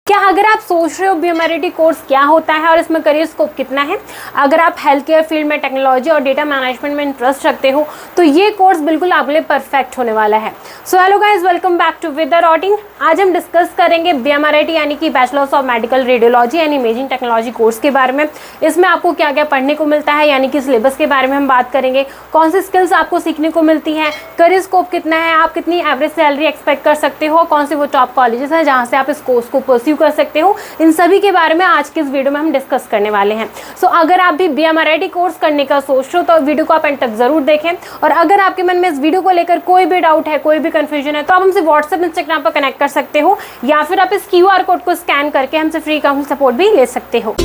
क्या अगर आप सोच रहे हो बीएमआरआईटी कोर्स क्या होता है और इसमें करियर स्कोप कितना है, अगर आप हेल्थ केयर फील्ड में टेक्नोलॉजी और डेटा मैनेजमेंट में इंटरेस्ट रखते हो तो ये कोर्स बिल्कुल आपके लिए परफेक्ट होने वाला है। So hello guys, welcome back to with the rotting. आज हम डिस्कस करेंगे बीएमआरआईटी यानी कि bachelors of medical radiology and imaging technology course के बारे में। इसमें आपको क्या क्या पढ़ने को मिलता है यानी कि सिलेबस के बारे में हम बात करेंगे, कौन सी स्किल्स आपको सीखने को मिलती हैं, करियर स्कोप कितना है, आप कितनी एवरेज सैलरी एक्सपेक्ट कर सकते हो, कौन से वो टॉप कॉलेजेस हैं जहाँ से आप इस कोर्स को परस्यू कर सकते हो, इन सभी के बारे में आज के इस वीडियो में हम डिस्कस करने वाले हैं। सो अगर आप भी बीएमआरआईटी कोर्स करने का सोच रहे हो तो वीडियो को आप एंड तक जरूर देखें। और अगर आपके मन में इस वीडियो को लेकर कोई भी डाउट है, कोई भी कंफ्यूजन है, तो आप हमसे व्हाट्सएप इंस्टाग्राम पर कनेक्ट कर सकते हो या फिर आप इस क्यूआर कोड को स्कैन करके हमसे फ्री काउंसलिंग सपोर्ट भी ले सकते हो।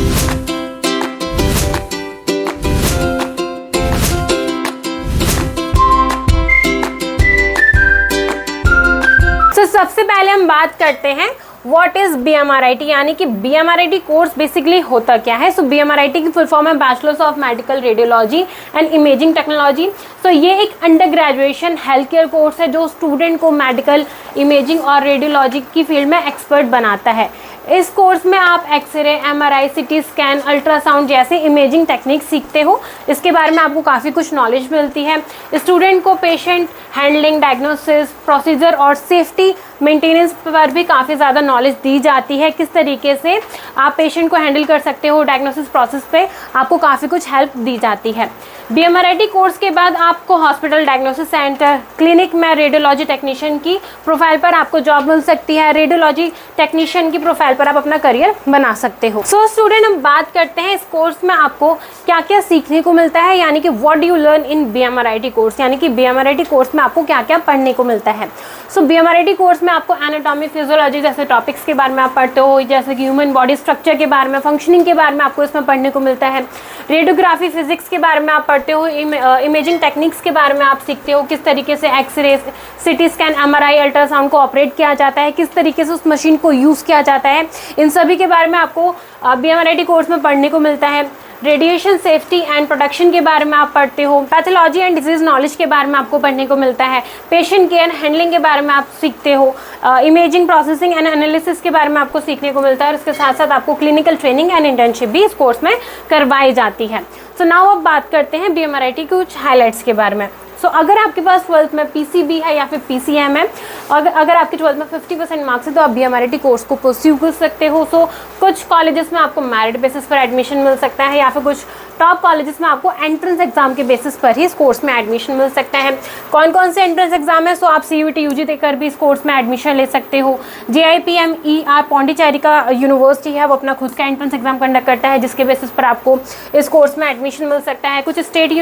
सबसे पहले हम बात करते हैं व्हाट इज बीएमआरआईटी यानी कि बीएमआरआईटी कोर्स बेसिकली होता क्या है। सो बीएमआरआईटी की फुल फॉर्म है bachelors of medical radiology and imaging technology. So ये एक under graduation health care course है जो स्टूडेंट को मेडिकल इमेजिंग और रेडियोलॉजी की फील्ड में एक्सपर्ट बनाता है। इस कोर्स में आप X-ray, MRI, CT scan, ultrasound जैसे इमेजिंग टेक्निक सीखते हो। इसके बारे में आपको काफ़ी कुछ नॉलेज मिलती है। स्टूडेंट को पेशेंट हैंडलिंग, डायग्नोसिस, प्रोसीजर और सेफ्टी मेंटेनेंस पर भी काफ़ी ज़्यादा नॉलेज दी जाती है। किस तरीके से आप पेशेंट को हैंडल कर सकते हो, डायग्नोसिस प्रोसेस पे आपको काफ़ी कुछ हेल्प दी जाती है। बीएमआरआईटी कोर्स के बाद आपको हॉस्पिटल, डायग्नोसिस सेंटर, क्लिनिक में रेडियोलॉजी टेक्नीशियन की प्रोफाइल पर आपको जॉब मिल सकती है। रेडियोलॉजी टेक्नीशियन की प्रोफाइल पर आप अपना करियर बना सकते हो। सो स्टूडेंट, हम बात करते हैं इस कोर्स में आपको क्या क्या सीखने को मिलता है यानी कि what do you learn in BMRIT course, यानी कि बीएमआरआईटी कोर्स में आपको क्या क्या पढ़ने को मिलता है। सो बीएमआरआईटी कोर्स में आपको एनाटॉमी, फिजियोलॉजी जैसे टॉपिक्स के बारे में आप पढ़ते हो, जैसे कि ह्यूमन बॉडी स्ट्रक्चर के बारे में, फंक्शनिंग के बारे में आपको इसमें पढ़ने को मिलता है। रेडियोग्राफी, फिजिक्स के बारे में आप पढ़ते हो। इमेजिंग टेक्निक्स के बारे में आप सीखते हो, किस तरीके से X ray, CT scan, MRI, ultrasound को ऑपरेट किया जाता है, किस तरीके से उस मशीन को यूज़ किया जाता है। इन सभी के बारे में आपको बीएमआरआईटी कोर्स में पढ़ने को मिलता है। रेडिएशन सेफ्टी एंड प्रोटेक्शन के बारे में आप पढ़ते हो। पैथोलॉजी एंड डिजीज नॉलेज के बारे में आपको पढ़ने को मिलता है। पेशेंट केयर हैंडलिंग के बारे में आप सीखते हो। इमेजिंग प्रोसेसिंग एंड एनालिसिस के बारे में आपको सीखने को मिलता है। और इसके साथ साथ आपको क्लिनिकल ट्रेनिंग एंड इंटर्नशिप भी इस कोर्स में करवाई जाती है। सो नाउ अब बात करते हैं बीएमआरआईटी के कुछ हाईलाइट्स के बारे में। सो अगर आपके पास 12th में पीसीबी है या फिर पीसीएम है, और अगर आपके 12th में 50% मार्क्स है तो आप बीएमआरआईटी कोर्स को परस्यू कर सकते हो। सो कुछ कॉलेजेस में आपको मेरिट बेसिस पर एडमिशन मिल सकता है या फिर कुछ टॉप कॉलेजेस में आपको एंट्रेंस एग्जाम के बेसिस पर ही इस कोर्स में एडमिशन मिल सकता है। कौन कौन से एंट्रेंस एग्जाम है? सो आप सीयूटी, यूजी देकर भी इस कोर्स में एडमिशन ले सकते हो। JIPMER पौंडीचेरी का यूनिवर्सिटी है, वो अपना खुद का एंट्रेंस एग्जाम कंडक्ट करता है जिसके बेसिस पर आपको इस कोर्स में एडमिशन मिल सकता है। कुछ स्टेट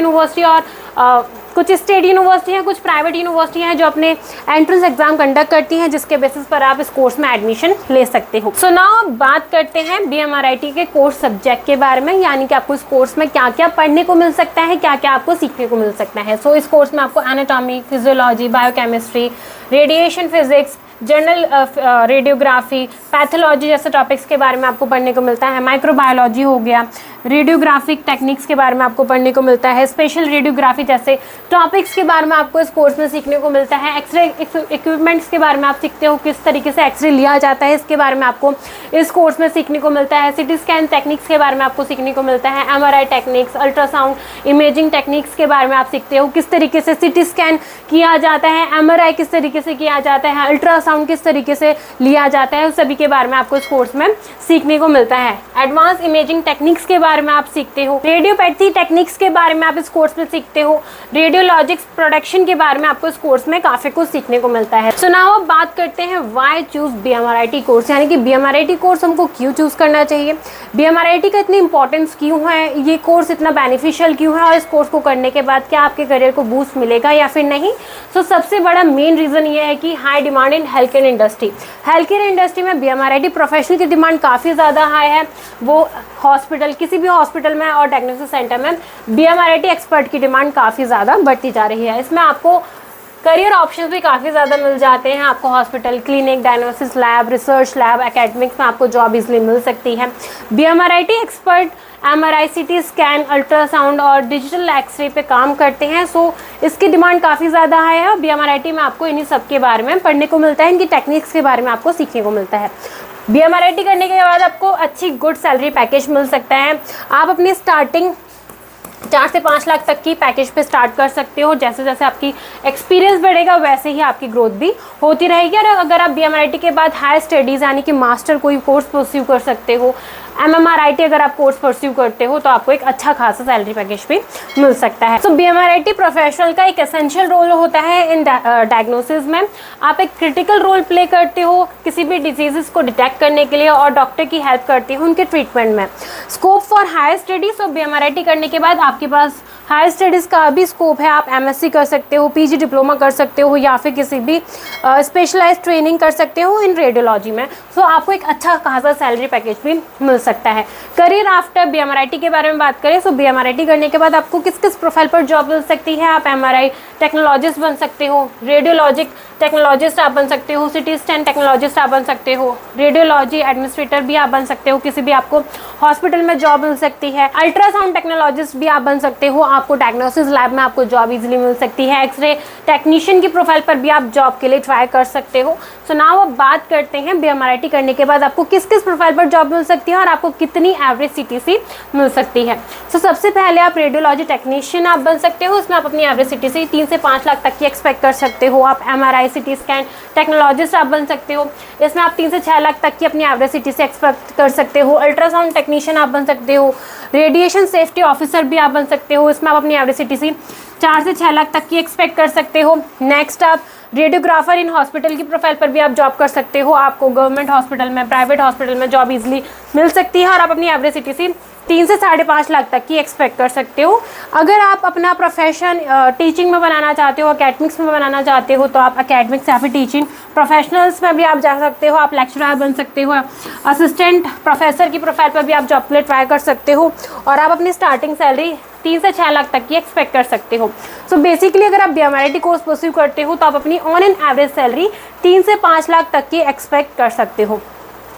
यूनिवर्सिटी हैं, कुछ प्राइवेट यूनिवर्सिटी हैं जो अपने एंट्रेंस एग्जाम कंडक्ट करती हैं जिसके बेसिस पर आप इस कोर्स में एडमिशन ले सकते हो। सो नाउ अब बात करते हैं बीएमआरआईटी के कोर्स सब्जेक्ट के बारे में, यानी कि आपको इस कोर्स में क्या क्या पढ़ने को मिल सकता है, क्या क्या आपको सीखने को मिल सकता है। सो इस कोर्स में आपको anatomy, physiology, biochemistry, radiation physics, general radiography, pathology जैसे टॉपिक्स के बारे में आपको पढ़ने को मिलता है। माइक्रोबायोलॉजी हो गया, रेडियोग्राफिक टेक्निक्स के बारे में आपको पढ़ने को मिलता है। स्पेशल रेडियोग्राफी जैसे टॉपिक्स के बारे में आपको इस कोर्स में सीखने को मिलता है। एक्सरे इक्विपमेंट्स के बारे में आप सीखते हो, किस तरीके से एक्सरे लिया जाता है, इसके बारे में आपको इस कोर्स में सीखने को मिलता है। सिटी स्कैन टेक्निक्स के बारे में आपको सीखने को मिलता है। MRI techniques, ultrasound, imaging techniques के बारे में आप सीखते हो, किस तरीके से सिटी स्कैन किया जाता है, एमआरआई किस तरीके से किया जाता है, अल्ट्रासाउंड किस तरीके से लिया जाता है, उस सभी के बारे में आपको इस कोर्स में सीखने को मिलता है। एडवांस इमेजिंग टेक्निक्स के बारे में आप सीखते हो। रेडियोपैथी टेक्निक्स के बारे में आप इस कोर्स में सीखते हो। रेडियोलॉजिक्स प्रोडक्शन के बारे में आपको इस कोर्स में काफी कुछ सीखने को मिलता है। सो नाउ अब बात करते हैं व्हाई चूज बीएमआरआईटी कोर्स, यानी कि बीएमआरआईटी कोर्स हमको क्यों चूज करना चाहिए, बीएमआरआईटी का इतनी इंपॉर्टेंस क्यों है, ये कोर्स इतना बेनिफिशियल क्यों है, और इस कोर्स को करने के बाद क्या आपके करियर को बूस्ट मिलेगा या फिर नहीं। सो सबसे बड़ा मेन रीजन ये है कि high demand in health care industry. Health care industry में बीएमआरआईटी प्रोफेशनल की डिमांड काफ़ी ज़्यादा हाई है। वो हॉस्पिटल, किसी भी हॉस्पिटल में और डायग्नोसिस सेंटर में बीएमआरआईटी एक्सपर्ट की डिमांड काफ़ी ज़्यादा बढ़ती जा रही है। इसमें आपको करियर ऑप्शंस भी काफ़ी ज़्यादा मिल जाते हैं। आपको hospital, clinic, diagnosis lab, research lab, academics में आपको जॉब इजीली मिल सकती है। BMRIT expert MRI, CT scan, ultrasound और डिजिटल एक्सरे पे काम करते हैं। सो इसकी डिमांड काफ़ी ज़्यादा है। बीएमआरआईटी में आपको इन्हीं सब के बारे में पढ़ने को मिलता है, इनकी टेक्निक्स के बारे में आपको सीखने को मिलता है। BMRIT करने के बाद आपको अच्छी गुड सैलरी पैकेज मिल सकता है। आप अपनी स्टार्टिंग 4 से 5 लाख तक की पैकेज पे स्टार्ट कर सकते हो। जैसे जैसे आपकी एक्सपीरियंस बढ़ेगा वैसे ही आपकी ग्रोथ भी होती रहेगी। और अगर आप BMRIT के बाद हायर स्टडीज़ यानी कि मास्टर कोई कोर्स परस्यू कर सकते हो, MMRIT अगर आप कोर्स परस्यू करते हो तो आपको एक अच्छा खासा सैलरी पैकेज भी मिल सकता है। तो BMRIT प्रोफेशनल का एक एसेंशियल रोल होता है इन डायग्नोसिस में। आप एक क्रिटिकल रोल प्ले करते हो किसी भी डिजीज़ को डिटेक्ट करने के लिए और डॉक्टर की हेल्प करते हो उनके ट्रीटमेंट में। स्कोप फॉर हायर स्टडीज, तो BMRIT करने के बाद आपके पास हायर स्टडीज़ का भी स्कोप है। आप MSc कर सकते हो, PG डिप्लोमा कर सकते हो या फिर किसी भी स्पेशलाइज ट्रेनिंग कर सकते हो इन रेडियोलॉजी में। सो आपको एक अच्छा खासा सैलरी पैकेज भी मिल सकता है। करियर आफ्टर BMRIT के बारे में बात करें तो BMRIT करने के बाद आपको किस किस प्रोफाइल पर जॉब मिल सकती है। आप MRI टेक्नोलॉजिस्ट बन सकते हो, रेडियोलॉजिक टेक्नोलॉजिस्ट आप बन सकते हो, CT स्कैन टेक्नोलॉजिस्ट आप बन सकते हो, रेडियोलॉजी एडमिनिस्ट्रेटर भी आप बन सकते हो, किसी भी आपको हॉस्पिटल में जॉब मिल सकती है। अल्ट्रासाउंड टेक्नोलॉजिस्ट भी आप बन सकते हो, आपको डायग्नोसिस लैब में आपको जॉब इजीली मिल सकती है। एक्सरे टेक्नीशियन की प्रोफाइल पर भी आप जॉब के लिए ट्राई कर सकते हो। सो नाउ अब बात करते हैं BMRIT करने के बाद आपको किस किस प्रोफाइल पर जॉब मिल सकती है और आपको कितनी एवरेज CTC मिल सकती है। सो सबसे पहले आप रेडियोलॉजी टेक्नीशियन आप बन सकते हो। इसमें आप अपनी एवरेज CTC 3 से 5 लाख तक की एक्सपेक्ट कर सकते हो। आप MRI CT स्कैन टेक्नोलॉजिस्ट आप बन सकते हो, इसमें आप 3 से 6 लाख तक की अपनी एवरेज CTC एक्सपेक्ट कर सकते हो। अल्ट्रासाउंड टेक्नीशियन आप बन सकते हो, रेडिएशन सेफ्टी ऑफिसर भी आप बन सकते हो, इसमें आप अपनी एवरेज CTC 4 से 6 लाख तक की एक्सपेक्ट कर सकते हो। नेक्स्ट आप रेडियोग्राफर इन हॉस्पिटल की प्रोफाइल पर भी आप जॉब कर सकते हो। आपको गवर्नमेंट हॉस्पिटल में, प्राइवेट हॉस्पिटल में जॉब इजीली मिल सकती है और आप अपनी एवरेज CTC 3 से 5.5 लाख तक की एक्सपेक्ट कर सकते हो। अगर आप अपना प्रोफेशन टीचिंग में बनाना चाहते हो, अकेडमिक्स में बनाना चाहते हो तो आप अकेडमिक्स या फिर टीचिंग प्रोफेशनल्स में भी आप जा सकते हो। आप लेक्चरर बन सकते हो, असिस्टेंट प्रोफेसर की प्रोफाइल पर भी आप जॉब के लिए ट्राई कर सकते हो और आप अपनी स्टार्टिंग सैलरी 3 से 6 लाख तक की एक्सपेक्ट कर सकते हो। सो बेसिकली अगर आप BMRIT कोर्स परस्यू करते हो तो आप अपनी ऑन एन एवरेज सैलरी 3 से 5 लाख तक की एक्सपेक्ट कर सकते हो।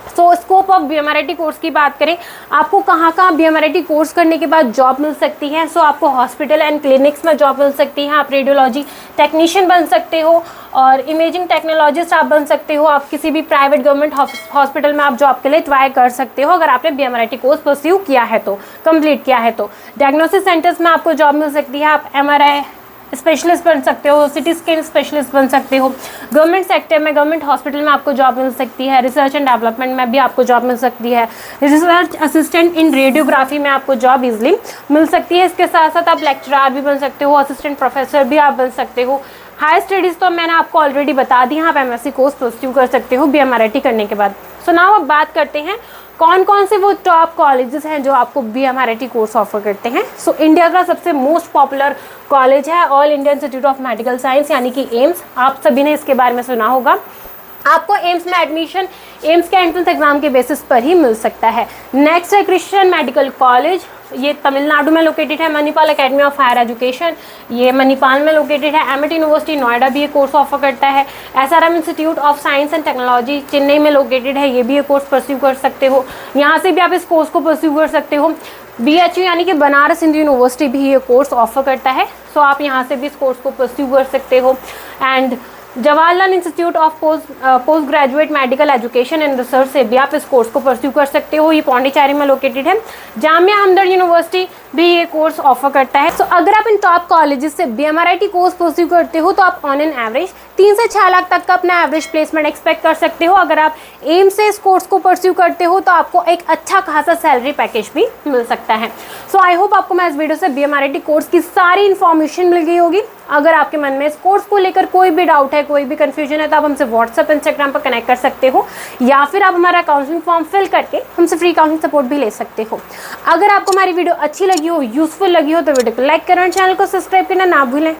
सो स्कोप ऑफ BMRIT कोर्स की बात करें, आपको कहाँ कहाँ BMRIT कोर्स करने के बाद जॉब मिल सकती है। सो आपको हॉस्पिटल एंड क्लिनिक्स में जॉब मिल सकती है। आप रेडियोलॉजी टेक्नीशियन बन सकते हो और इमेजिंग टेक्नोलॉजिस्ट आप बन सकते हो। आप किसी भी प्राइवेट गवर्नमेंट हॉस्पिटल में आप जॉब के लिए ट्राई कर सकते हो अगर आपने BMRIT कोर्स परस्यू किया है तो, कंप्लीट किया है तो। डायग्नोसिस सेंटर्स में आपको जॉब मिल सकती है। आप MRI स्पेशलिस्ट बन सकते हो, CT स्कैन स्पेशलिस्ट बन सकते हो। गवर्नमेंट सेक्टर में, गवर्नमेंट हॉस्पिटल में आपको जॉब मिल सकती है। रिसर्च एंड डेवलपमेंट में भी आपको जॉब मिल सकती है। रिसर्च असिस्टेंट इन रेडियोग्राफी में आपको जॉब इजीली मिल सकती है। इसके साथ साथ आप लेक्चरर भी बन सकते हो, असिस्टेंट प्रोफेसर भी आप बन सकते हो। हायर स्टडीज़ तो मैंने आपको ऑलरेडी बता दी, आप MSc कोर्स परस्यू कर सकते हो BMRIT करने के बाद। सो नाउ अब बात करते हैं कौन कौन से वो टॉप कॉलेजेस हैं जो आपको BMRIT कोर्स ऑफर करते हैं। सो इंडिया का सबसे मोस्ट पॉपुलर कॉलेज है all India institute of medical science यानी कि एम्स। आप सभी ने इसके बारे में सुना होगा। आपको एम्स में एडमिशन एम्स के एंट्रेंस एग्जाम के बेसिस पर ही मिल सकता है। नेक्स्ट है क्रिश्चियन मेडिकल कॉलेज, ये तमिलनाडु में लोकेटेड है। Manipal academy of higher education, ये मणिपाल में लोकेटेड है। एमिटी यूनिवर्सिटी नोएडा भी ये कोर्स ऑफर करता है। SRM institute of science and technology Chennai में लोकेटेड है, ये भी ये कोर्स परस्यू कर सकते हो। यहाँ से भी आप इस कोर्स को परस्यू कर सकते हो। BHU यानी कि बनारस हिंदू यूनिवर्सिटी भी ये कोर्स ऑफर करता है। सो आप यहाँ से भी इस कोर्स को परस्यू कर सकते हो। And Jawaharlal institute of post graduate medical education and research से भी आप इस कोर्स को परस्यू कर सकते हो, ये पौंडीचेरी में लोकेटेड है। जामिया हमदर्द यूनिवर्सिटी भी ये कोर्स ऑफर करता है। सो अगर आप इन टॉप कॉलेजेस से BMRIT कोर्स परस्यू करते हो तो आप ऑन एन एवरेज 3 से 6 लाख तक का अपना एवरेज प्लेसमेंट एक्सपेक्ट कर सकते हो। अगर आप एम से इस कोर्स को परस्यू करते हो तो आपको एक अच्छा खासा सैलरी पैकेज भी मिल सकता है। सो आई होप आपको मैं इस वीडियो से BMRIT कोर्स की सारी इन्फॉर्मेशन मिल गई होगी। अगर आपके मन में इस कोर्स को लेकर कोई भी डाउट है, कोई भी कंफ्यूजन है तो आप हमसे व्हाट्सएप, इंस्टाग्राम पर कनेक्ट कर सकते हो या फिर आप हमारा काउंसलिंग फॉर्म फिल करके हमसे फ्री काउंसलिंग सपोर्ट भी ले सकते हो। अगर आपको हमारी वीडियो अच्छी लगी हो, यूजफुल लगी हो तो वीडियो को लाइक करें और चैनल को सब्सक्राइब करना ना भूलें।